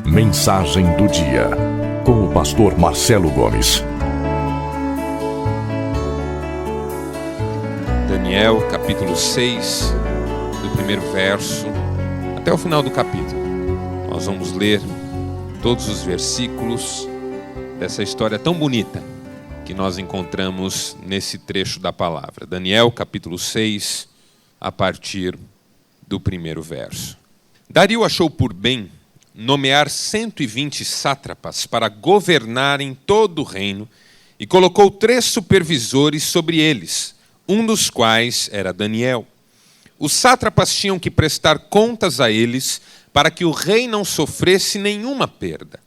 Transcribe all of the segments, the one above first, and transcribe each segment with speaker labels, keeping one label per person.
Speaker 1: Mensagem do dia, com o pastor Marcelo Gomes.
Speaker 2: Daniel, capítulo 6, do primeiro verso até o final do capítulo. Nós vamos ler todos os versículos dessa história tão bonita que nós encontramos nesse trecho da palavra. Daniel, capítulo 6, a partir do primeiro verso. Dario achou por bem nomear 120 sátrapas para governarem todo o reino e colocou 3 supervisores sobre eles, um dos quais era Daniel. Os sátrapas tinham que prestar contas a eles para que o rei não sofresse nenhuma perda.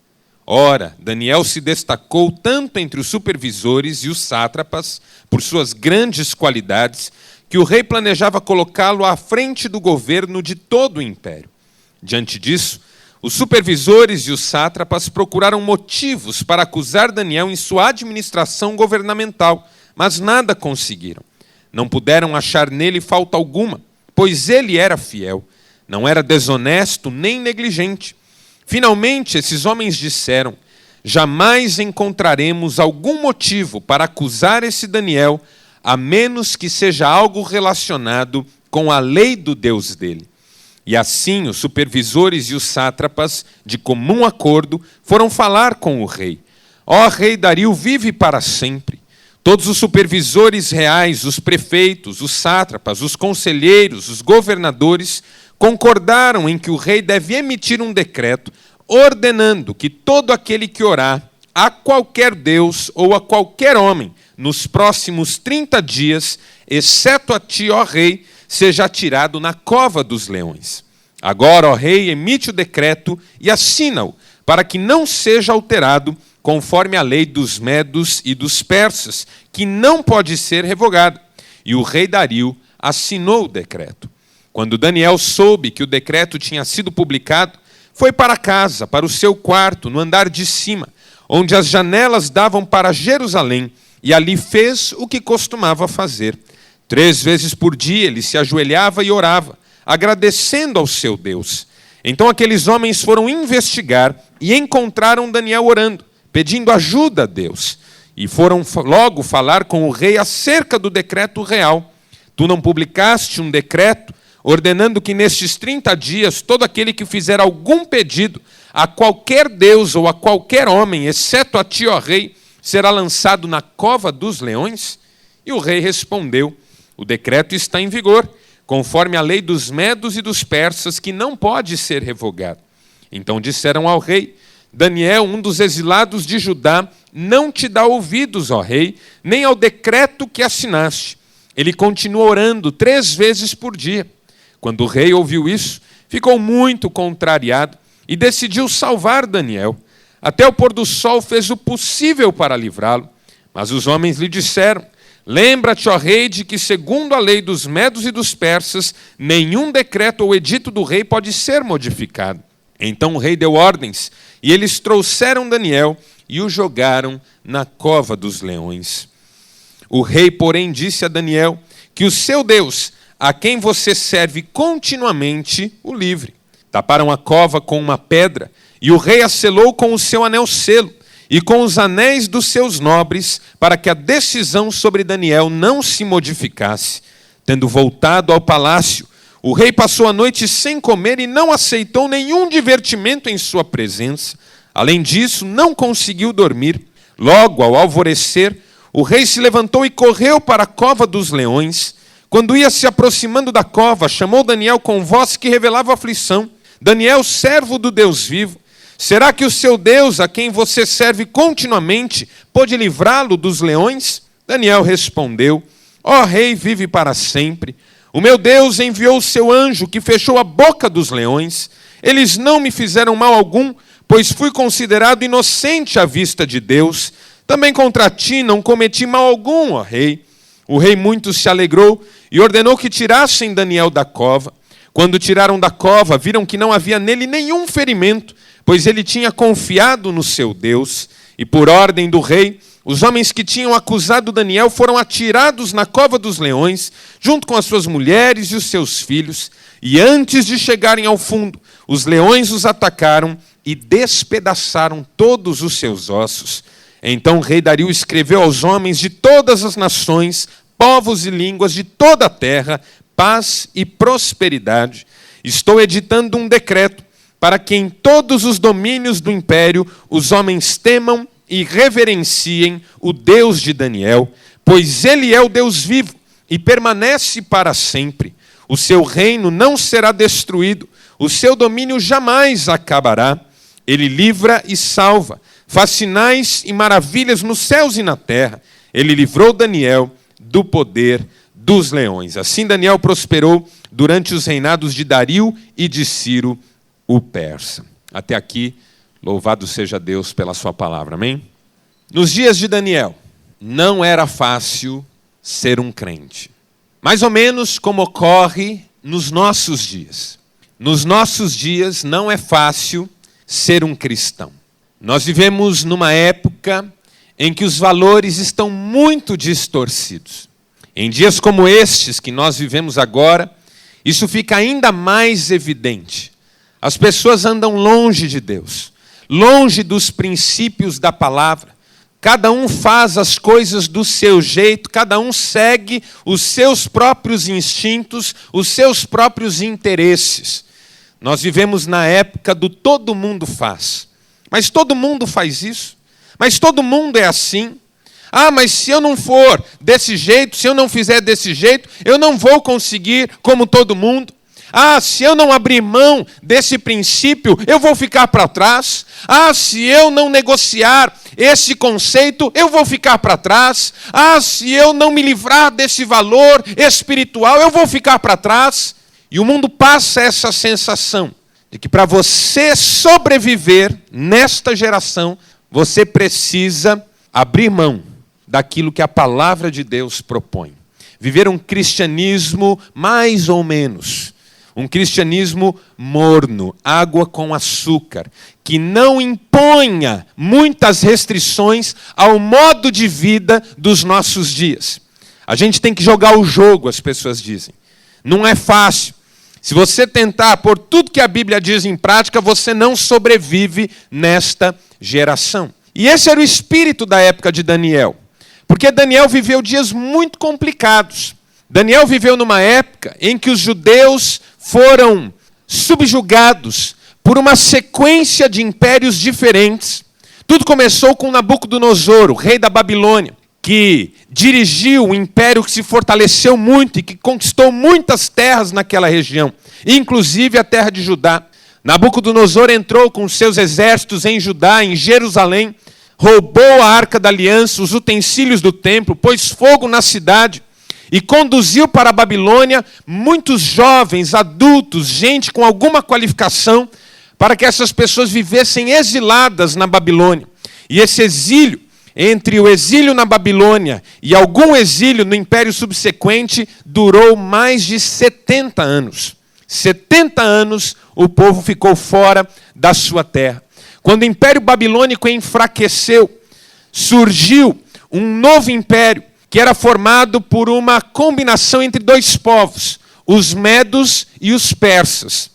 Speaker 2: Ora, Daniel se destacou tanto entre os supervisores e os sátrapas por suas grandes qualidades que o rei planejava colocá-lo à frente do governo de todo o império. Diante disso, os supervisores e os sátrapas procuraram motivos para acusar Daniel em sua administração governamental, mas nada conseguiram. Não puderam achar nele falta alguma, pois ele era fiel, não era desonesto nem negligente. Finalmente, esses homens disseram: jamais encontraremos algum motivo para acusar esse Daniel, a menos que seja algo relacionado com a lei do Deus dele. E assim os supervisores e os sátrapas, de comum acordo, foram falar com o rei. Ó rei Dario, vive para sempre. Todos os supervisores reais, os prefeitos, os sátrapas, os conselheiros, os governadores, concordaram em que o rei deve emitir um decreto ordenando que todo aquele que orar a qualquer deus ou a qualquer homem nos próximos 30 dias, exceto a ti, ó rei, seja atirado na cova dos leões. Agora, ó rei, emite o decreto e assina-o, para que não seja alterado, conforme a lei dos medos e dos persas, que não pode ser revogada. E o rei Dario assinou o decreto. Quando Daniel soube que o decreto tinha sido publicado, foi para casa, para o seu quarto, no andar de cima, onde as janelas davam para Jerusalém, e ali fez o que costumava fazer. 3 vezes por dia ele se ajoelhava e orava, agradecendo ao seu Deus. Então aqueles homens foram investigar e encontraram Daniel orando, pedindo ajuda a Deus. E foram logo falar com o rei acerca do decreto real. Tu não publicaste um decreto ordenando que nestes 30 dias todo aquele que fizer algum pedido a qualquer deus ou a qualquer homem, exceto a ti, ó rei, será lançado na cova dos leões? E o rei respondeu: o decreto está em vigor, conforme a lei dos medos e dos persas, que não pode ser revogado. Então disseram ao rei: Daniel, um dos exilados de Judá, não te dá ouvidos, ó rei, nem ao decreto que assinaste. Ele continua orando 3 vezes por dia. Quando o rei ouviu isso, ficou muito contrariado e decidiu salvar Daniel. Até o pôr do sol fez o possível para livrá-lo. Mas os homens lhe disseram: lembra-te, ó rei, de que, segundo a lei dos medos e dos persas, nenhum decreto ou edito do rei pode ser modificado. Então o rei deu ordens, e eles trouxeram Daniel e o jogaram na cova dos leões. O rei, porém, disse a Daniel que o seu Deus, a quem você serve continuamente, o livre. Taparam a cova com uma pedra, e o rei a selou com o seu anel-selo, e com os anéis dos seus nobres, para que a decisão sobre Daniel não se modificasse. Tendo voltado ao palácio, o rei passou a noite sem comer e não aceitou nenhum divertimento em sua presença. Além disso, não conseguiu dormir. Logo, ao alvorecer, o rei se levantou e correu para a cova dos leões. Quando ia se aproximando da cova, chamou Daniel com voz que revelava aflição: Daniel, servo do Deus vivo, será que o seu Deus, a quem você serve continuamente, pode livrá-lo dos leões? Daniel respondeu: ó rei, vive para sempre. O meu Deus enviou o seu anjo, que fechou a boca dos leões. Eles não me fizeram mal algum, pois fui considerado inocente à vista de Deus. Também contra ti não cometi mal algum, ó rei. O rei muito se alegrou e ordenou que tirassem Daniel da cova. Quando tiraram da cova, viram que não havia nele nenhum ferimento, pois ele tinha confiado no seu Deus. E por ordem do rei, os homens que tinham acusado Daniel foram atirados na cova dos leões, junto com as suas mulheres e os seus filhos. E antes de chegarem ao fundo, Os leões os atacaram e despedaçaram todos os seus ossos. Então o rei Dario escreveu aos homens de todas as nações, povos e línguas de toda a terra, paz e prosperidade. Estou editando um decreto para que em todos os domínios do império os homens temam e reverenciem o Deus de Daniel, pois ele é o Deus vivo e permanece para sempre. O seu reino não será destruído, o seu domínio jamais acabará. Ele livra e salva, faz sinais e maravilhas nos céus e na terra. Ele livrou Daniel do poder dos leões. Assim Daniel prosperou durante os reinados de Dario e de Ciro, o persa. Até aqui, louvado seja Deus pela sua palavra, amém? Nos dias de Daniel, não era fácil ser um crente. Mais ou menos como ocorre nos nossos dias. Nos nossos dias não é fácil ser um cristão. Nós vivemos numa época em que os valores estão muito distorcidos. Em dias como estes que nós vivemos agora, isso fica ainda mais evidente. As pessoas andam longe de Deus, longe dos princípios da palavra. Cada um faz as coisas do seu jeito, cada um segue os seus próprios instintos, os seus próprios interesses. Nós vivemos na época do todo mundo faz. Mas todo mundo faz isso? Mas todo mundo é assim? Ah, mas se eu não for desse jeito, se eu não fizer desse jeito, eu não vou conseguir como todo mundo. Ah, se eu não abrir mão desse princípio, eu vou ficar para trás. Ah, se eu não negociar esse conceito, eu vou ficar para trás. Ah, se eu não me livrar desse valor espiritual, eu vou ficar para trás. E o mundo passa essa sensação de que para você sobreviver nesta geração, você precisa abrir mão daquilo que a palavra de Deus propõe. Viver um cristianismo mais ou menos. Um cristianismo morno, água com açúcar, que não imponha muitas restrições ao modo de vida dos nossos dias. A gente tem que jogar o jogo, as pessoas dizem. Não é fácil. Se você tentar pôr tudo que a Bíblia diz em prática, você não sobrevive nesta geração. E esse era o espírito da época de Daniel. Porque Daniel viveu dias muito complicados. Daniel viveu numa época em que os judeus foram subjugados por uma sequência de impérios diferentes. Tudo começou com Nabucodonosor, o rei da Babilônia, que dirigiu um império que se fortaleceu muito e que conquistou muitas terras naquela região, inclusive a terra de Judá. Nabucodonosor entrou com seus exércitos em Judá, em Jerusalém, roubou a Arca da Aliança, os utensílios do templo, pôs fogo na cidade e conduziu para a Babilônia muitos jovens, adultos, gente com alguma qualificação, para que essas pessoas vivessem exiladas na Babilônia. E esse exílio, entre o exílio na Babilônia e algum exílio no império subsequente, durou mais de 70 anos. 70 anos o povo ficou fora da sua terra. Quando o Império Babilônico enfraqueceu, surgiu um novo império que era formado por uma combinação entre dois povos, os medos e os persas.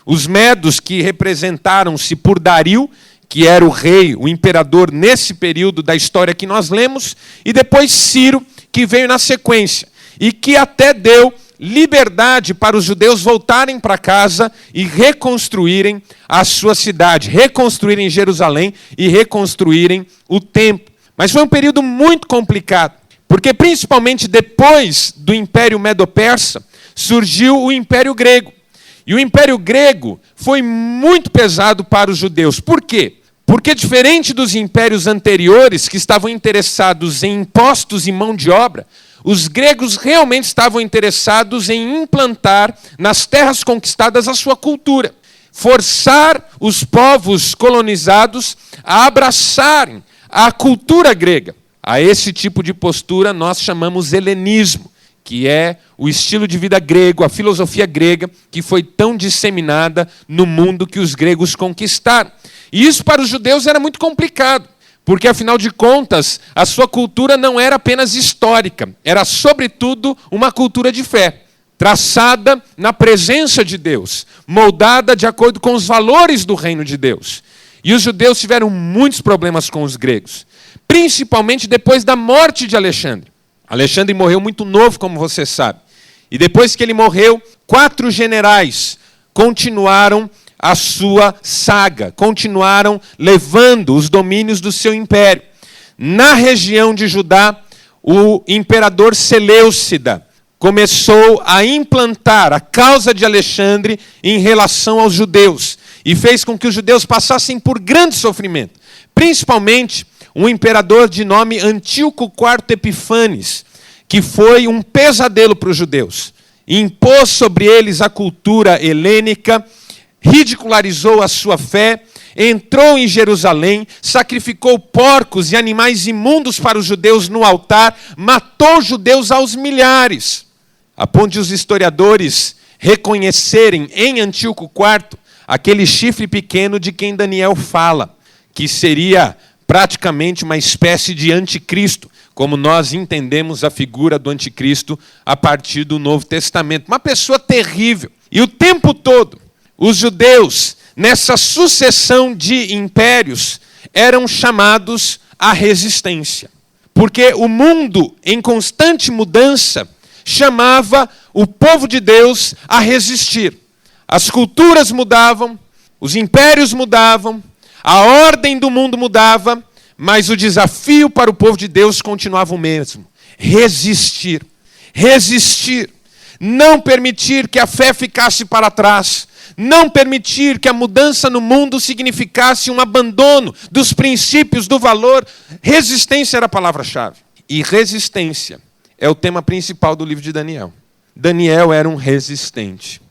Speaker 2: Os medos, que representaram-se por Dario, que era o rei, o imperador nesse período da história que nós lemos, e depois Ciro, que veio na sequência, e que até deu liberdade para os judeus voltarem para casa e reconstruírem a sua cidade, reconstruírem Jerusalém e reconstruírem o templo. Mas foi um período muito complicado, porque principalmente depois do Império Medo-Persa, surgiu o Império Grego. E o Império Grego foi muito pesado para os judeus. Por quê? Porque diferente dos impérios anteriores, que estavam interessados em impostos e mão de obra, os gregos realmente estavam interessados em implantar nas terras conquistadas a sua cultura. Forçar os povos colonizados a abraçarem a cultura grega. A esse tipo de postura nós chamamos helenismo, que é o estilo de vida grego, a filosofia grega, que foi tão disseminada no mundo que os gregos conquistaram. E isso para os judeus era muito complicado, porque, afinal de contas, a sua cultura não era apenas histórica, era, sobretudo, uma cultura de fé. traçada na presença de Deus, moldada de acordo com os valores do reino de Deus. E os judeus tiveram muitos problemas com os gregos, principalmente depois da morte de Alexandre. Alexandre morreu muito novo, como você sabe. E depois que ele morreu, 4 generais continuaram a sua saga, continuaram levando os domínios do seu império. Na região de Judá, o imperador Seleucida começou a implantar a causa de Alexandre em relação aos judeus e fez com que os judeus passassem por grande sofrimento. Principalmente um imperador de nome Antíoco IV Epifanes, que foi um pesadelo para os judeus. Impôs sobre eles a cultura helênica, ridicularizou a sua fé, entrou em Jerusalém, sacrificou porcos e animais imundos para os judeus no altar, matou judeus aos milhares, a ponto de os historiadores reconhecerem em Antíoco IV aquele chifre pequeno de quem Daniel fala, que seria praticamente uma espécie de anticristo, como nós entendemos a figura do anticristo a partir do Novo Testamento. Uma pessoa terrível. E o tempo todo, os judeus, nessa sucessão de impérios, eram chamados à resistência. Porque o mundo, em constante mudança, chamava o povo de Deus a resistir. As culturas mudavam, os impérios mudavam, a ordem do mundo mudava, mas o desafio para o povo de Deus continuava o mesmo: resistir. Resistir. Não permitir que a fé ficasse para trás. Não permitir que a mudança no mundo significasse um abandono dos princípios, do valor. Resistência era a palavra-chave. E resistência é o tema principal do livro de Daniel. Daniel era um resistente.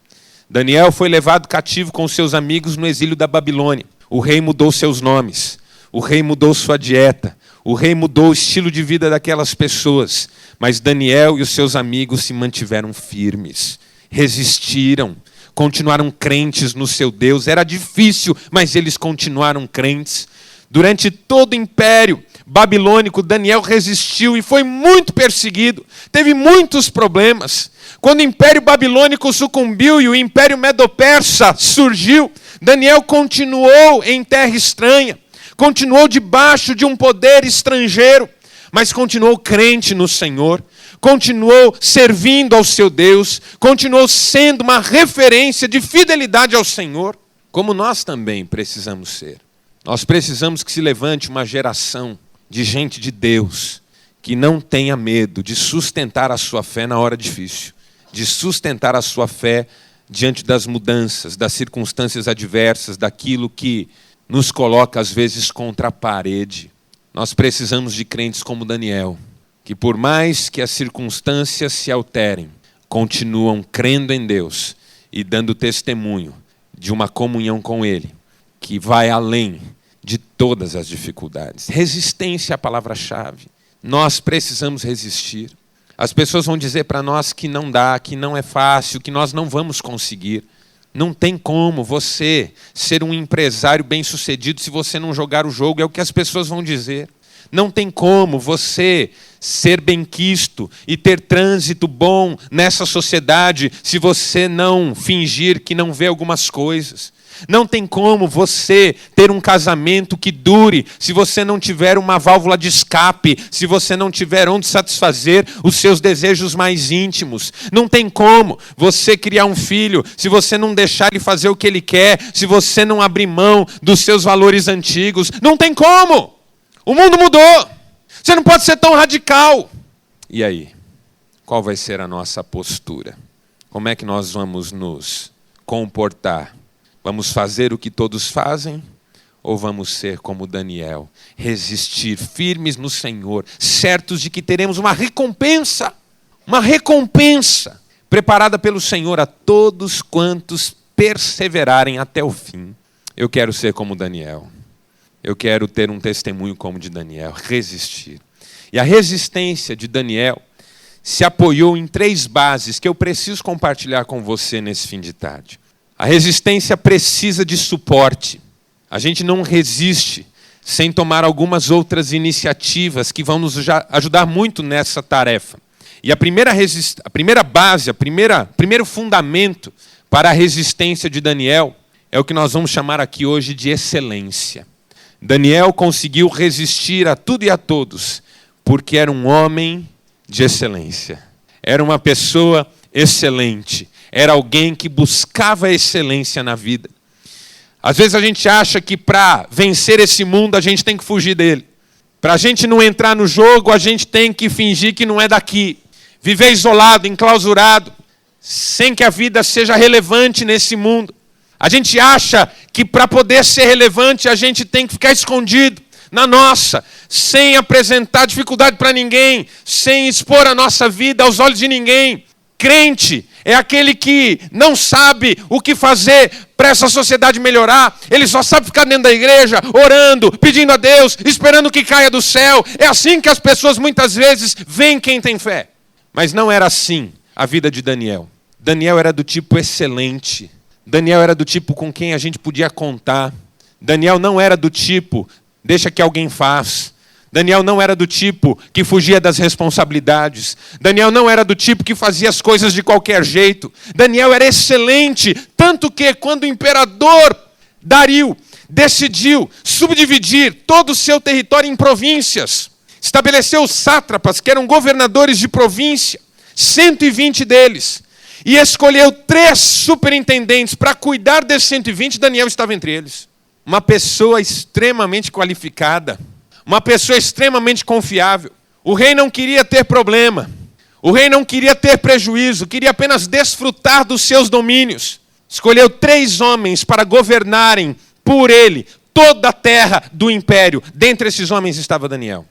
Speaker 2: Daniel foi levado cativo com seus amigos no exílio da Babilônia. O rei mudou seus nomes. O rei mudou sua dieta. O rei mudou o estilo de vida daquelas pessoas. Mas Daniel e os seus amigos se mantiveram firmes. Resistiram. Continuaram crentes no seu Deus. Era difícil, mas eles continuaram crentes. Durante todo o império babilônico, Daniel resistiu e foi muito perseguido. Teve muitos problemas. Quando o império babilônico sucumbiu e o império medo-persa surgiu, Daniel continuou em terra estranha. Continuou debaixo de um poder estrangeiro, mas continuou crente no Senhor. Continuou servindo ao seu Deus, continuou sendo uma referência de fidelidade ao Senhor, como nós também precisamos ser. Nós precisamos que se levante uma geração de gente de Deus, que não tenha medo de sustentar a sua fé na hora difícil, de sustentar a sua fé diante das mudanças, das circunstâncias adversas, daquilo que nos coloca às vezes contra a parede. Nós precisamos de crentes como Daniel, que por mais que as circunstâncias se alterem, continuam crendo em Deus e dando testemunho de uma comunhão com Ele, que vai além de todas as dificuldades. Resistência é a palavra-chave. Nós precisamos resistir. As pessoas vão dizer para nós que não dá, que não é fácil, que nós não vamos conseguir. Não tem como você ser um empresário bem-sucedido se você não jogar o jogo, é o que as pessoas vão dizer. Não tem como você ser benquisto e ter trânsito bom nessa sociedade se você não fingir que não vê algumas coisas. Não tem como você ter um casamento que dure se você não tiver uma válvula de escape, se você não tiver onde satisfazer os seus desejos mais íntimos. Não tem como você criar um filho se você não deixar ele fazer o que ele quer, se você não abrir mão dos seus valores antigos. Não tem como! O mundo mudou! Você não pode ser tão radical! E aí? Qual vai ser a nossa postura? Como é que nós vamos nos comportar? Vamos fazer o que todos fazem? Ou vamos ser como Daniel, resistir firmes no Senhor, certos de que teremos uma recompensa preparada pelo Senhor a todos quantos perseverarem até o fim. Eu quero ser como Daniel. Eu quero ter um testemunho como de Daniel, resistir. E a resistência de Daniel se apoiou em 3 bases que eu preciso compartilhar com você nesse fim de tarde. A resistência precisa de suporte. A gente não resiste sem tomar algumas outras iniciativas que vão nos ajudar muito nessa tarefa. E a primeira base, primeiro fundamento para a resistência de Daniel é o que nós vamos chamar aqui hoje de excelência. Daniel conseguiu resistir a tudo e a todos, porque era um homem de excelência. Era uma pessoa excelente. Era alguém que buscava excelência na vida. Às vezes a gente acha que para vencer esse mundo a gente tem que fugir dele. Para a gente não entrar no jogo, a gente tem que fingir que não é daqui. Viver isolado, enclausurado, sem que a vida seja relevante nesse mundo. A gente acha que para poder ser relevante a gente tem que ficar escondido na nossa, sem apresentar dificuldade para ninguém, sem expor a nossa vida aos olhos de ninguém. Crente é aquele que não sabe o que fazer para essa sociedade melhorar. Ele só sabe ficar dentro da igreja, orando, pedindo a Deus, esperando que caia do céu. É assim que as pessoas muitas vezes veem quem tem fé. Mas não era assim a vida de Daniel. Daniel era do tipo excelente. Daniel era do tipo com quem a gente podia contar. Daniel não era do tipo, deixa que alguém faz. Daniel não era do tipo que fugia das responsabilidades. Daniel não era do tipo que fazia as coisas de qualquer jeito. Daniel era excelente, tanto que quando o imperador Dario decidiu subdividir todo o seu território em províncias, estabeleceu os sátrapas, que eram governadores de província, 120 deles, e escolheu 3 superintendentes para cuidar desses 120, Daniel estava entre eles. Uma pessoa extremamente qualificada, uma pessoa extremamente confiável. O rei não queria ter problema. O rei não queria ter prejuízo. Queria apenas desfrutar dos seus domínios. Escolheu 3 homens para governarem por ele toda a terra do império. Dentre esses homens estava Daniel.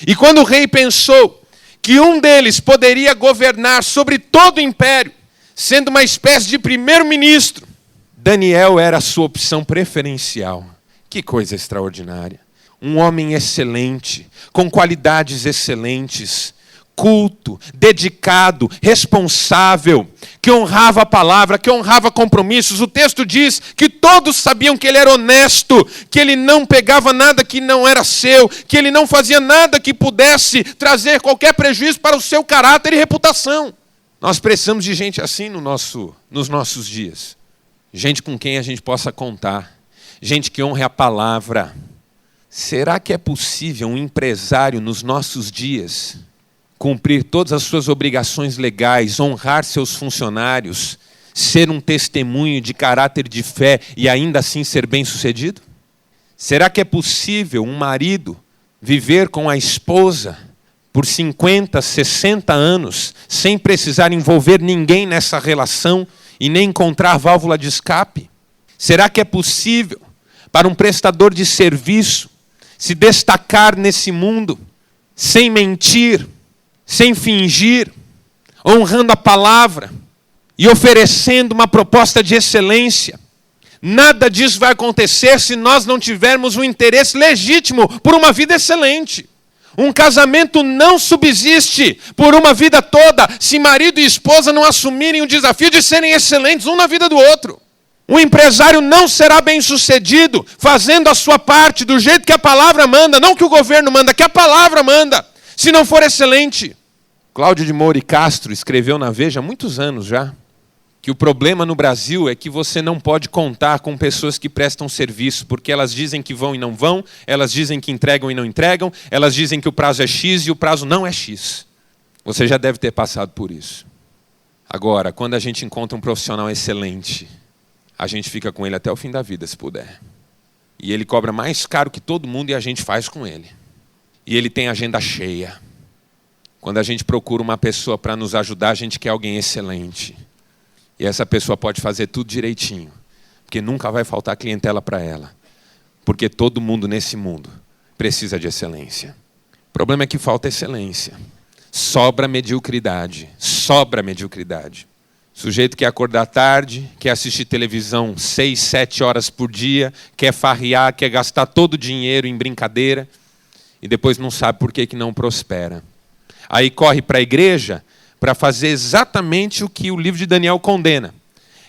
Speaker 2: E quando o rei pensou que um deles poderia governar sobre todo o império, sendo uma espécie de primeiro-ministro, Daniel era a sua opção preferencial. Que coisa extraordinária. Um homem excelente, com qualidades excelentes, culto, dedicado, responsável, que honrava a palavra, que honrava compromissos. O texto diz que todos sabiam que ele era honesto, que ele não pegava nada que não era seu, que ele não fazia nada que pudesse trazer qualquer prejuízo para o seu caráter e reputação. Nós precisamos de gente assim nos nossos dias. Gente com quem a gente possa contar. Gente que honre a palavra. Será que é possível um empresário nos nossos dias cumprir todas as suas obrigações legais, honrar seus funcionários, ser um testemunho de caráter de fé e ainda assim ser bem-sucedido? Será que é possível um marido viver com a esposa por 50, 60 anos sem precisar envolver ninguém nessa relação e nem encontrar válvula de escape? Será que é possível para um prestador de serviço se destacar nesse mundo, sem mentir, sem fingir, honrando a palavra e oferecendo uma proposta de excelência? Nada disso vai acontecer se nós não tivermos um interesse legítimo por uma vida excelente. Um casamento não subsiste por uma vida toda se marido e esposa não assumirem o desafio de serem excelentes um na vida do outro. Um empresário não será bem-sucedido fazendo a sua parte do jeito que a palavra manda, não que o governo manda, que a palavra manda, se não for excelente. Cláudio de Moura e Castro escreveu na Veja há muitos anos já que o problema no Brasil é que você não pode contar com pessoas que prestam serviço, porque elas dizem que vão e não vão, elas dizem que entregam e não entregam, elas dizem que o prazo é X e o prazo não é X. Você já deve ter passado por isso. Agora, quando a gente encontra um profissional excelente, a gente fica com ele até o fim da vida, se puder. E ele cobra mais caro que todo mundo e a gente faz com ele. E ele tem agenda cheia. Quando a gente procura uma pessoa para nos ajudar, a gente quer alguém excelente. E essa pessoa pode fazer tudo direitinho, porque nunca vai faltar clientela para ela. Porque todo mundo nesse mundo precisa de excelência. O problema é que falta excelência. Sobra mediocridade. Sobra mediocridade. Sujeito quer acordar tarde, quer assistir televisão 6, 7 horas por dia, quer farrear, quer gastar todo o dinheiro em brincadeira e depois não sabe por que não prospera. Aí corre para a igreja para fazer exatamente o que o livro de Daniel condena.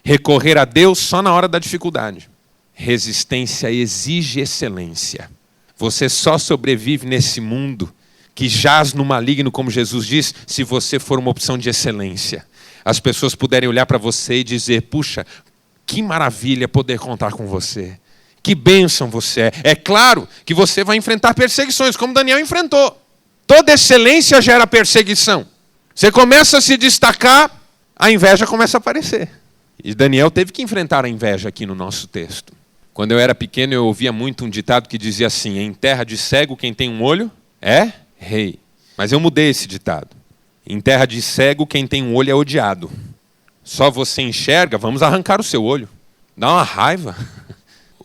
Speaker 2: Recorrer a Deus só na hora da dificuldade. Resistência exige excelência. Você só sobrevive nesse mundo que jaz no maligno, como Jesus diz, se você for uma opção de excelência. As pessoas puderem olhar para você e dizer, puxa, que maravilha poder contar com você. Que bênção você é. É claro que você vai enfrentar perseguições, como Daniel enfrentou. Toda excelência gera perseguição. Você começa a se destacar, a inveja começa a aparecer. E Daniel teve que enfrentar a inveja aqui no nosso texto. Quando eu era pequeno, eu ouvia muito um ditado que dizia assim, em terra de cego, quem tem um olho é rei. Mas eu mudei esse ditado. Em terra de cego, quem tem um olho é odiado. Só você enxerga, vamos arrancar o seu olho. Dá uma raiva.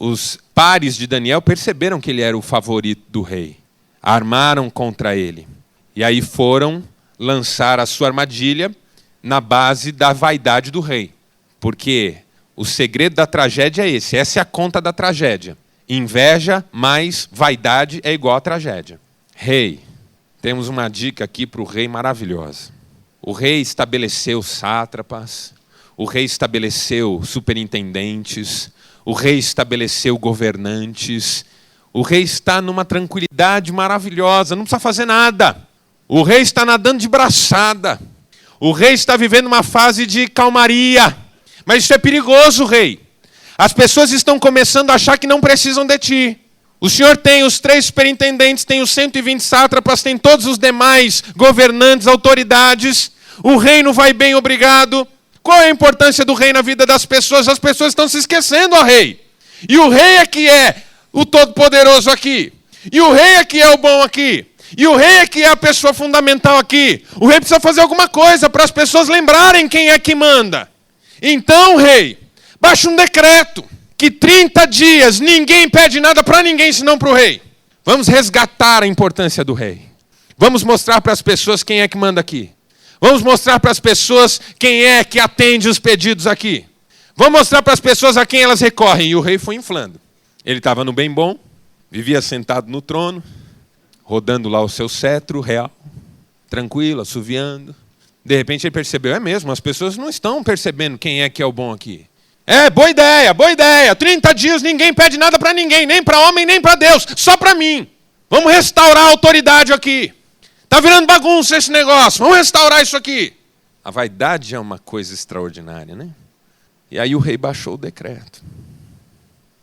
Speaker 2: Os pares de Daniel perceberam que ele era o favorito do rei. Armaram contra ele. E aí foram lançar a sua armadilha na base da vaidade do rei. Porque o segredo da tragédia é esse. Essa é a conta da tragédia. Inveja mais vaidade é igual a tragédia. Rei. Temos uma dica aqui para o rei maravilhosa. O rei estabeleceu sátrapas. O rei estabeleceu superintendentes. O rei estabeleceu governantes. O rei está numa tranquilidade maravilhosa. Não precisa fazer nada. O rei está nadando de braçada. O rei está vivendo uma fase de calmaria. Mas isso é perigoso, rei. As pessoas estão começando a achar que não precisam de ti. O senhor tem os 3 superintendentes, tem os 120 sátrapas, tem todos os demais governantes, autoridades. O reino vai bem, obrigado. Qual é a importância do rei na vida das pessoas? As pessoas estão se esquecendo, ó rei. E o rei é que é o todo-poderoso aqui. E o rei é que é o bom aqui. E o rei é que é a pessoa fundamental aqui. O rei precisa fazer alguma coisa para as pessoas lembrarem quem é que manda. Então, rei, baixa um decreto que 30 dias ninguém pede nada para ninguém senão para o rei. Vamos resgatar a importância do rei. Vamos mostrar para as pessoas quem é que manda aqui. Vamos mostrar para as pessoas quem é que atende os pedidos aqui. Vamos mostrar para as pessoas a quem elas recorrem. E o rei foi inflando. Ele estava no bem bom, vivia sentado no trono, rodando lá o seu cetro real, tranquilo, assoviando. De repente ele percebeu, é mesmo, as pessoas não estão percebendo quem é que é o bom aqui. Boa ideia, boa ideia. 30 dias ninguém pede nada para ninguém, nem para homem, nem para Deus, só para mim. Vamos restaurar a autoridade aqui. Está virando bagunça esse negócio, vamos restaurar isso aqui. A vaidade é uma coisa extraordinária, né? E aí o rei baixou o decreto.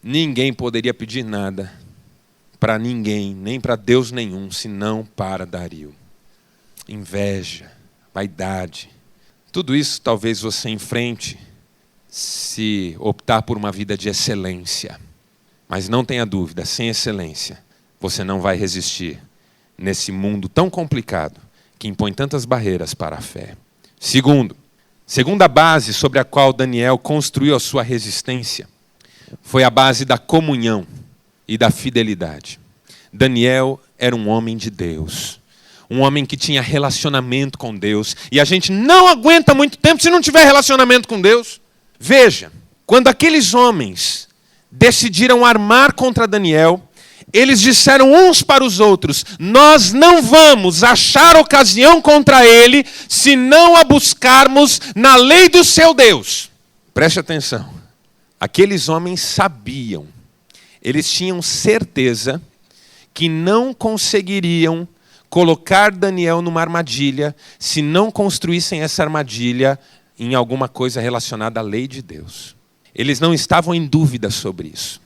Speaker 2: Ninguém poderia pedir nada para ninguém, nem para Deus nenhum, senão para Dario. Inveja, vaidade. Tudo isso talvez você enfrente se optar por uma vida de excelência. Mas não tenha dúvida, sem excelência, você não vai resistir nesse mundo tão complicado que impõe tantas barreiras para a fé. Segunda base sobre a qual Daniel construiu a sua resistência foi a base da comunhão e da fidelidade. Daniel era um homem de Deus. Um homem que tinha relacionamento com Deus. E a gente não aguenta muito tempo se não tiver relacionamento com Deus. Veja, quando aqueles homens decidiram armar contra Daniel, eles disseram uns para os outros, nós não vamos achar ocasião contra ele se não a buscarmos na lei do seu Deus. Preste atenção. Aqueles homens sabiam, eles tinham certeza que não conseguiriam colocar Daniel numa armadilha se não construíssem essa armadilha em alguma coisa relacionada à lei de Deus. Eles não estavam em dúvida sobre isso.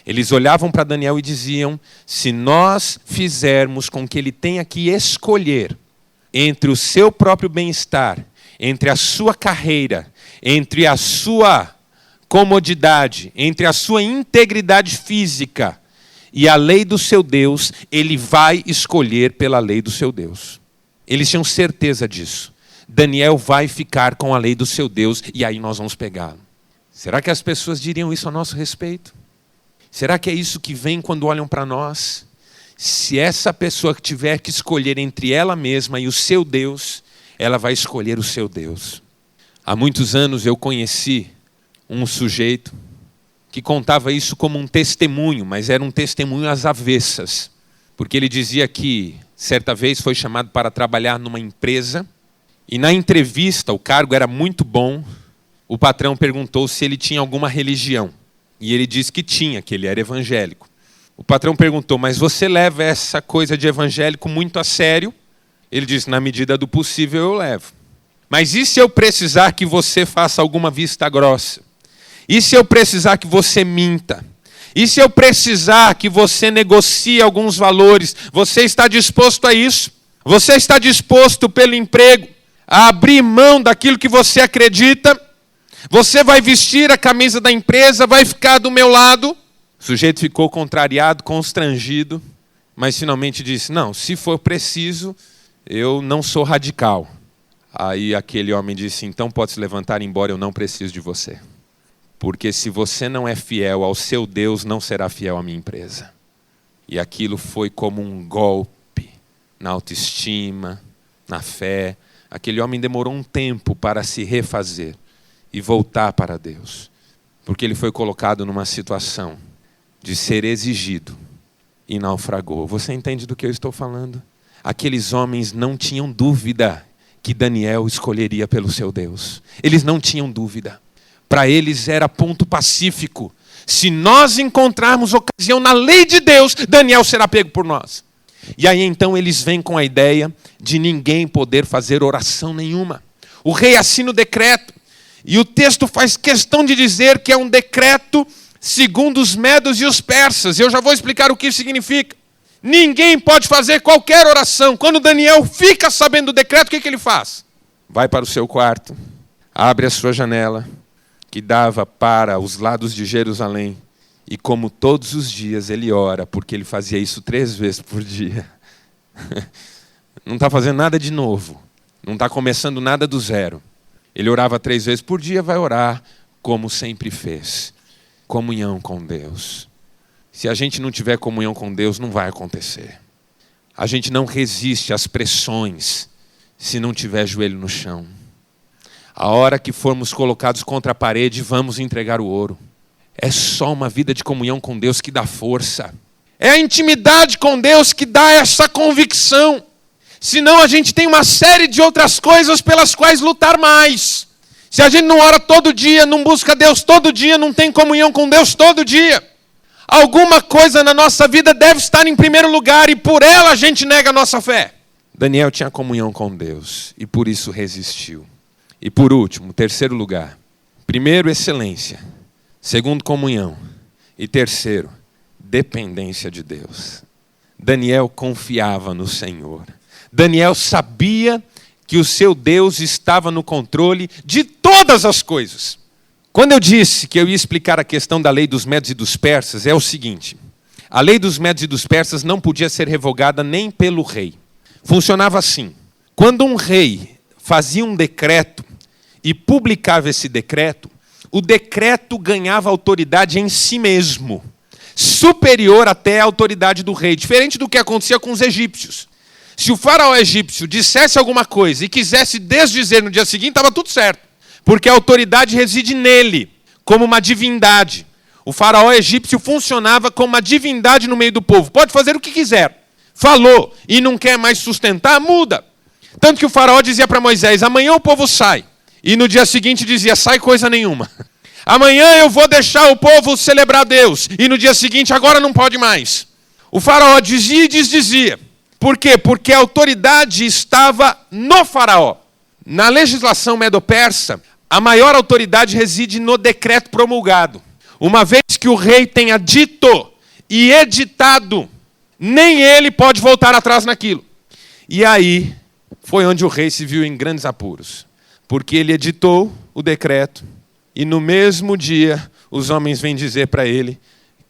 Speaker 2: Eles olhavam para Daniel e diziam, se nós fizermos com que ele tenha que escolher entre o seu próprio bem-estar, entre a sua carreira, entre a sua comodidade, entre a sua integridade física e a lei do seu Deus, ele vai escolher pela lei do seu Deus. Eles tinham certeza disso. Daniel vai ficar com a lei do seu Deus e aí nós vamos pegá-lo. Será que as pessoas diriam isso a nosso respeito? Será que é isso que vem quando olham para nós? Se essa pessoa tiver que escolher entre ela mesma e o seu Deus, ela vai escolher o seu Deus. Há muitos anos eu conheci um sujeito que contava isso como um testemunho, mas era um testemunho às avessas. Porque ele dizia que certa vez foi chamado para trabalhar numa empresa e na entrevista, o cargo era muito bom, o patrão perguntou se ele tinha alguma religião. E ele disse que tinha, que ele era evangélico. O patrão perguntou, mas você leva essa coisa de evangélico muito a sério? Ele disse, na medida do possível eu levo. Mas e se eu precisar que você faça alguma vista grossa? E se eu precisar que você minta? E se eu precisar que você negocie alguns valores? Você está disposto a isso? Você está disposto pelo emprego a abrir mão daquilo que você acredita? Você vai vestir a camisa da empresa, vai ficar do meu lado? O sujeito ficou contrariado, constrangido, mas finalmente disse, não, se for preciso, eu não sou radical. Aí aquele homem disse, então pode se levantar, embora eu não preciso de você. Porque se você não é fiel ao seu Deus, não será fiel à minha empresa. E aquilo foi como um golpe na autoestima, na fé. Aquele homem demorou um tempo para se refazer e voltar para Deus. Porque ele foi colocado numa situação de ser exigido e naufragou. Você entende do que eu estou falando? Aqueles homens não tinham dúvida que Daniel escolheria pelo seu Deus. Eles não tinham dúvida. Para eles era ponto pacífico. Se nós encontrarmos ocasião na lei de Deus, Daniel será pego por nós. E aí então eles vêm com a ideia de ninguém poder fazer oração nenhuma. O rei assina o decreto. E o texto faz questão de dizer que é um decreto segundo os medos e os persas. Eu já vou explicar o que isso significa. Ninguém pode fazer qualquer oração. Quando Daniel fica sabendo do decreto, o que ele faz? Vai para o seu quarto, abre a sua janela, que dava para os lados de Jerusalém. E como todos os dias ele ora, porque ele fazia isso 3 vezes por dia. Não está fazendo nada de novo. Não está começando nada do zero. Ele orava 3 vezes por dia, vai orar como sempre fez. Comunhão com Deus. Se a gente não tiver comunhão com Deus, não vai acontecer. A gente não resiste às pressões se não tiver joelho no chão. A hora que formos colocados contra a parede, vamos entregar o ouro. É só uma vida de comunhão com Deus que dá força. É a intimidade com Deus que dá essa convicção. Senão a gente tem uma série de outras coisas pelas quais lutar mais. Se a gente não ora todo dia, não busca Deus todo dia, não tem comunhão com Deus todo dia, alguma coisa na nossa vida deve estar em primeiro lugar e por ela a gente nega a nossa fé. Daniel tinha comunhão com Deus e por isso resistiu. E por último, 3º lugar. 1º, excelência. 2º, comunhão. E 3º, dependência de Deus. Daniel confiava no Senhor. Daniel sabia que o seu Deus estava no controle de todas as coisas. Quando eu disse que eu ia explicar a questão da lei dos medos e dos persas, é o seguinte. A lei dos medos e dos persas não podia ser revogada nem pelo rei. Funcionava assim. Quando um rei fazia um decreto e publicava esse decreto, o decreto ganhava autoridade em si mesmo, superior até à autoridade do rei, diferente do que acontecia com os egípcios. Se o faraó egípcio dissesse alguma coisa e quisesse desdizer no dia seguinte, estava tudo certo, porque a autoridade reside nele, como uma divindade. O faraó egípcio funcionava como uma divindade no meio do povo, pode fazer o que quiser. Falou e não quer mais sustentar, muda. Tanto que o faraó dizia para Moisés, amanhã o povo sai. E no dia seguinte dizia, sai coisa nenhuma. Amanhã eu vou deixar o povo celebrar Deus. E no dia seguinte, agora não pode mais. O faraó dizia e desdizia. Por quê? Porque a autoridade estava no faraó. Na legislação medo-persa, a maior autoridade reside no decreto promulgado. Uma vez que o rei tenha dito e editado, nem ele pode voltar atrás naquilo. E aí foi onde o rei se viu em grandes apuros. Porque ele editou o decreto e no mesmo dia os homens vêm dizer para ele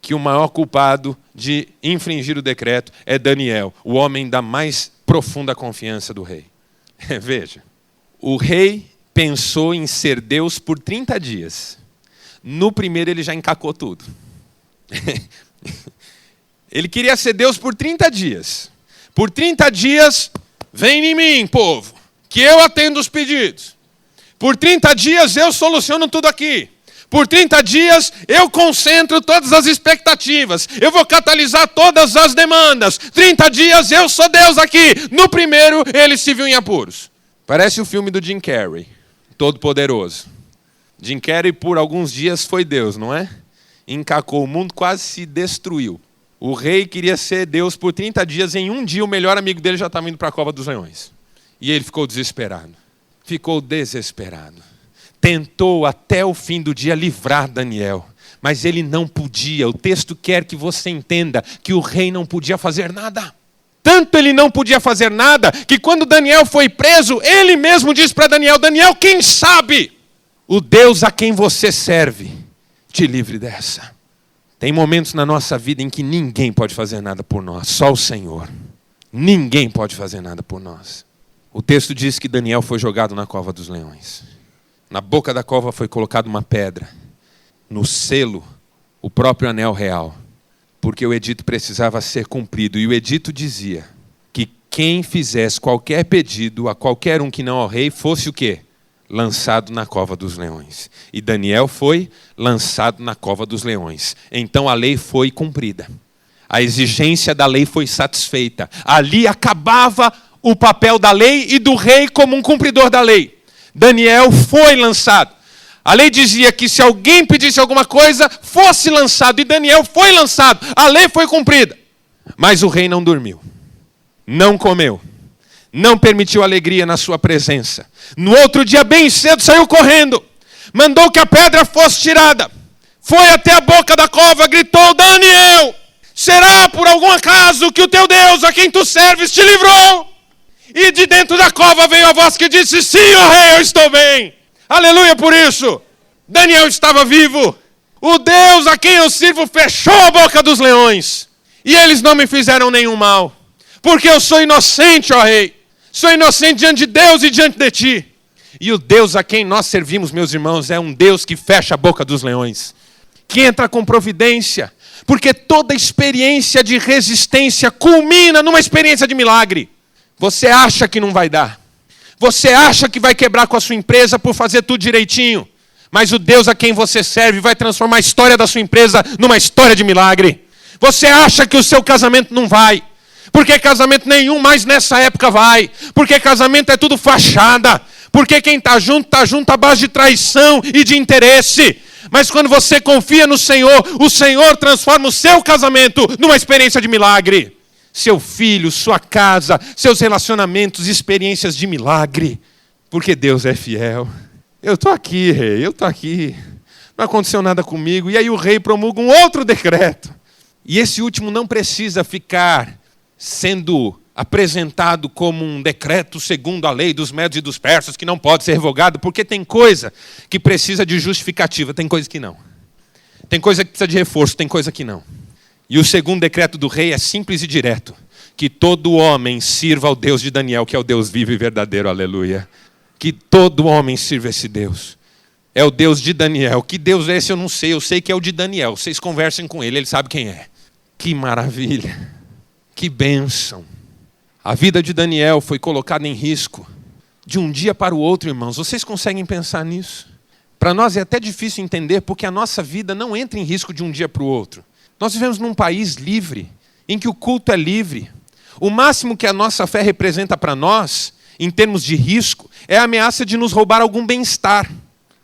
Speaker 2: que o maior culpado de infringir o decreto é Daniel, o homem da mais profunda confiança do rei. Veja, o rei pensou em ser Deus por 30 dias. No primeiro ele já encacou tudo. Ele queria ser Deus por 30 dias. Por 30 dias, vem em mim, povo, que eu atendo os pedidos. Por 30 dias eu soluciono tudo aqui. Por 30 dias eu concentro todas as expectativas. Eu vou catalisar todas as demandas. 30 dias eu sou Deus aqui. No primeiro ele se viu em apuros. Parece o filme do Jim Carrey, Todo-Poderoso. Jim Carrey por alguns dias foi Deus, não é? Encacou o mundo, quase se destruiu. O rei queria ser Deus por 30 dias. Em um dia, o melhor amigo dele já estava indo para a cova dos leões. E ele ficou desesperado. Ficou desesperado. Tentou até o fim do dia livrar Daniel. Mas ele não podia. O texto quer que você entenda que o rei não podia fazer nada. Tanto ele não podia fazer nada, que quando Daniel foi preso, ele mesmo disse para Daniel: Daniel, quem sabe o Deus a quem você serve te livre dessa. Tem momentos na nossa vida em que ninguém pode fazer nada por nós, só o Senhor. Ninguém pode fazer nada por nós. O texto diz que Daniel foi jogado na cova dos leões. Na boca da cova foi colocada uma pedra. No selo, o próprio anel real. Porque o edito precisava ser cumprido. E o edito dizia que quem fizesse qualquer pedido a qualquer um que não ao rei fosse o quê? Lançado na cova dos leões. E Daniel foi lançado na cova dos leões. Então a lei foi cumprida. A exigência da lei foi satisfeita. Ali acabava o papel da lei e do rei como um cumpridor da lei. Daniel foi lançado. A lei dizia que se alguém pedisse alguma coisa, fosse lançado. E Daniel foi lançado. A lei foi cumprida. Mas o rei não dormiu. Não comeu. Não permitiu alegria na sua presença. No outro dia, bem cedo, saiu correndo. Mandou que a pedra fosse tirada. Foi até a boca da cova, gritou: Daniel, será por algum acaso que o teu Deus, a quem tu serves, te livrou? E de dentro da cova veio a voz que disse: sim, ó rei, eu estou bem. Aleluia por isso. Daniel estava vivo. O Deus a quem eu sirvo fechou a boca dos leões. E eles não me fizeram nenhum mal. Porque eu sou inocente, ó rei. Sou inocente diante de Deus e diante de ti. E o Deus a quem nós servimos, meus irmãos, é um Deus que fecha a boca dos leões. Que entra com providência. Porque toda experiência de resistência culmina numa experiência de milagre. Você acha que não vai dar. Você acha que vai quebrar com a sua empresa por fazer tudo direitinho. Mas o Deus a quem você serve vai transformar a história da sua empresa numa história de milagre. Você acha que o seu casamento não vai. Porque casamento nenhum mais nessa época vai. Porque casamento é tudo fachada. Porque quem está junto à base de traição e de interesse. Mas quando você confia no Senhor, o Senhor transforma o seu casamento numa experiência de milagre. Seu filho, sua casa, seus relacionamentos, experiências de milagre. Porque Deus é fiel. Eu estou aqui, rei, eu estou aqui. Não aconteceu nada comigo. E aí o rei promulga um outro decreto. E esse último não precisa ficar sendo apresentado como um decreto segundo a lei dos medos e dos persas, que não pode ser revogado, porque tem coisa que precisa de justificativa, tem coisa que não. Tem coisa que precisa de reforço, tem coisa que não. E o segundo decreto do rei é simples e direto. Que todo homem sirva ao Deus de Daniel, que é o Deus vivo e verdadeiro, aleluia. Que todo homem sirva esse Deus. É o Deus de Daniel. Que Deus é esse eu não sei, eu sei que é o de Daniel. Vocês conversem com ele, ele sabe quem é. Que maravilha. Que bênção. A vida de Daniel foi colocada em risco de um dia para o outro, irmãos. Vocês conseguem pensar nisso? Para nós é até difícil entender, porque a nossa vida não entra em risco de um dia para o outro. Nós vivemos num país livre, em que o culto é livre. O máximo que a nossa fé representa para nós, em termos de risco, é a ameaça de nos roubar algum bem-estar.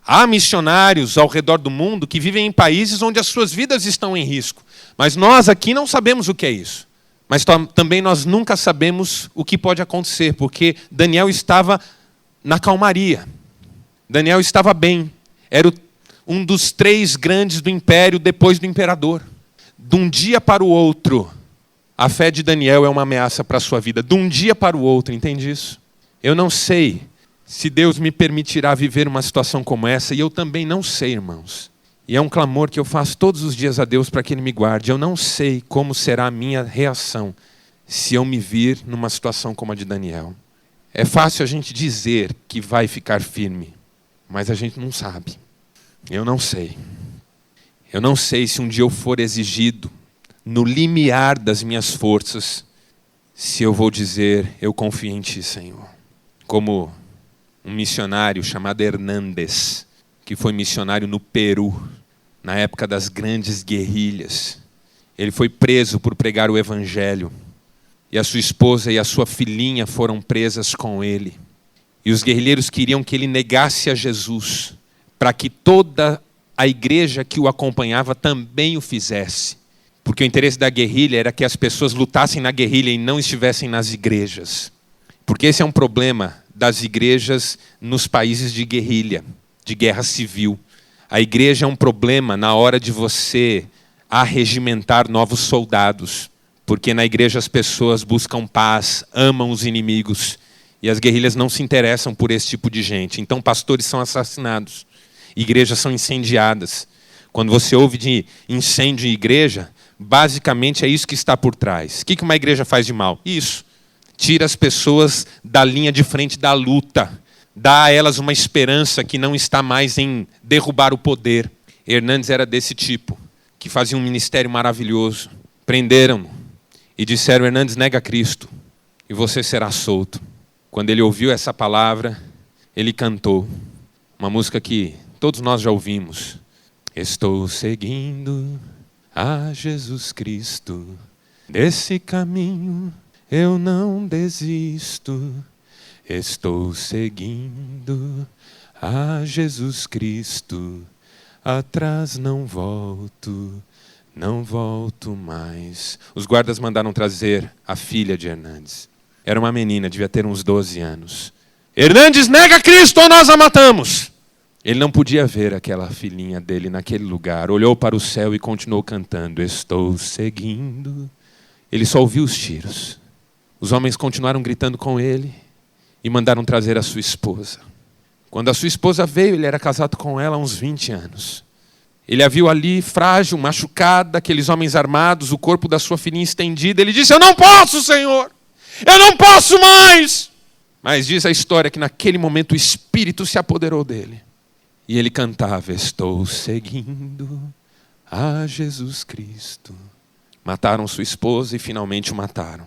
Speaker 2: Há missionários ao redor do mundo que vivem em países onde as suas vidas estão em risco. Mas nós aqui não sabemos o que é isso. Mas também nós nunca sabemos o que pode acontecer, porque Daniel estava na calmaria. Daniel estava bem. Era um dos 3 grandes do império depois do imperador. De um dia para o outro, a fé de Daniel é uma ameaça para a sua vida. De um dia para o outro, entende isso? Eu não sei se Deus me permitirá viver uma situação como essa, e eu também não sei, irmãos. E é um clamor que eu faço todos os dias a Deus para que Ele me guarde. Eu não sei como será a minha reação se eu me vir numa situação como a de Daniel. É fácil a gente dizer que vai ficar firme, mas a gente não sabe. Eu não sei. Eu não sei se um dia eu for exigido, no limiar das minhas forças, se eu vou dizer, eu confio em Ti, Senhor. Como um missionário chamado Hernández, que foi missionário no Peru, na época das grandes guerrilhas. Ele foi preso por pregar o Evangelho. E a sua esposa e a sua filhinha foram presas com ele. E os guerrilheiros queriam que ele negasse a Jesus, para que toda a igreja que o acompanhava também o fizesse. Porque o interesse da guerrilha era que as pessoas lutassem na guerrilha e não estivessem nas igrejas. Porque esse é um problema das igrejas nos países de guerrilha, de guerra civil. A igreja é um problema na hora de você arregimentar novos soldados. Porque na igreja as pessoas buscam paz, amam os inimigos. E as guerrilhas não se interessam por esse tipo de gente. Então pastores são assassinados. Igrejas são incendiadas. Quando você ouve de incêndio em igreja, basicamente é isso que está por trás. O que uma igreja faz de mal? Isso. Tira as pessoas da linha de frente da luta. Dá a elas uma esperança que não está mais em derrubar o poder. Hernandes era desse tipo, que fazia um ministério maravilhoso. Prenderam-no e disseram: Hernandes, nega Cristo e você será solto. Quando ele ouviu essa palavra, ele cantou uma música que todos nós já ouvimos. Estou seguindo a Jesus Cristo, desse caminho eu não desisto. Estou seguindo a Jesus Cristo, atrás não volto mais. Os guardas mandaram trazer a filha de Hernandes. Era uma menina, devia ter uns 12 anos. Hernandes, nega Cristo ou nós a matamos. Ele não podia ver aquela filhinha dele naquele lugar. Olhou para o céu e continuou cantando. Estou seguindo. Ele só ouviu os tiros. Os homens continuaram gritando com ele e mandaram trazer a sua esposa. Quando a sua esposa veio, ele era casado com ela há uns 20 anos. Ele a viu ali, frágil, machucada, aqueles homens armados, o corpo da sua filhinha estendida. Ele disse: eu não posso, Senhor! Eu não posso mais! Mas diz a história que naquele momento o Espírito se apoderou dele. E ele cantava: estou seguindo a Jesus Cristo. Mataram sua esposa e finalmente o mataram.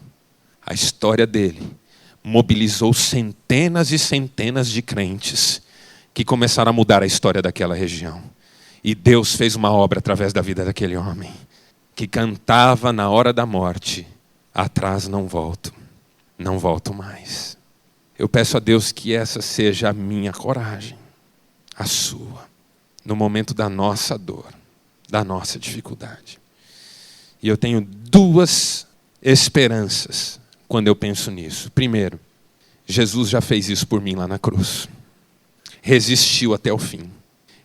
Speaker 2: A história dele mobilizou centenas e centenas de crentes que começaram a mudar a história daquela região. E Deus fez uma obra através da vida daquele homem, que cantava na hora da morte: atrás não volto mais. Eu peço a Deus que essa seja a minha coragem, a sua, no momento da nossa dor, da nossa dificuldade. E eu tenho 2 esperanças quando eu penso nisso. Primeiro, Jesus já fez isso por mim lá na cruz. Resistiu até o fim.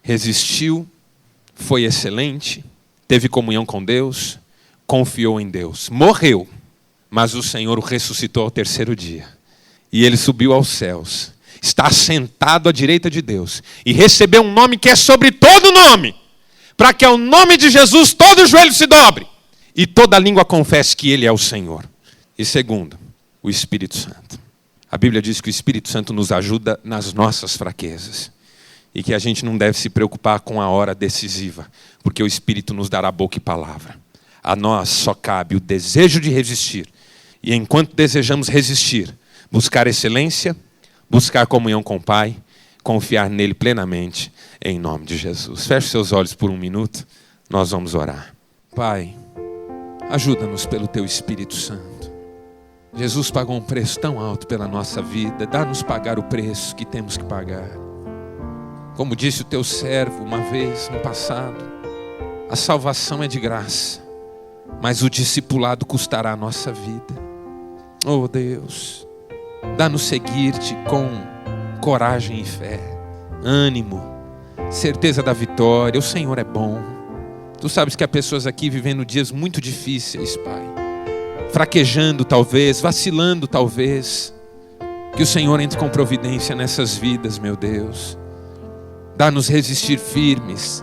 Speaker 2: Resistiu, foi excelente, teve comunhão com Deus, confiou em Deus. Morreu, mas o Senhor o ressuscitou ao 3º dia. E ele subiu aos céus. Está sentado à direita de Deus. E recebeu um nome que é sobre todo nome. Para que ao nome de Jesus todo joelho se dobre. E toda língua confesse que Ele é o Senhor. E segundo, o Espírito Santo. A Bíblia diz que o Espírito Santo nos ajuda nas nossas fraquezas. E que a gente não deve se preocupar com a hora decisiva. Porque o Espírito nos dará boca e palavra. A nós só cabe o desejo de resistir. E enquanto desejamos resistir, buscar excelência, buscar comunhão com o Pai, confiar nele plenamente, em nome de Jesus. Feche seus olhos por um minuto, nós vamos orar. Pai, ajuda-nos pelo Teu Espírito Santo. Jesus pagou um preço tão alto pela nossa vida, dá-nos pagar o preço que temos que pagar. Como disse o Teu servo uma vez no passado, a salvação é de graça, mas o discipulado custará a nossa vida. Oh Deus, dá-nos seguir-te com coragem e fé, ânimo, certeza da vitória. O Senhor é bom. Tu sabes que há pessoas aqui vivendo dias muito difíceis, Pai. Fraquejando talvez, vacilando talvez. Que o Senhor entre com providência nessas vidas, meu Deus. Dá-nos resistir firmes,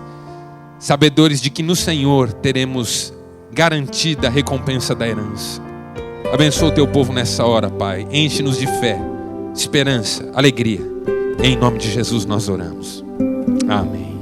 Speaker 2: sabedores de que no Senhor teremos garantida a recompensa da herança. Abençoa o Teu povo nessa hora, Pai. Enche-nos de fé, esperança, alegria. Em nome de Jesus nós oramos. Amém.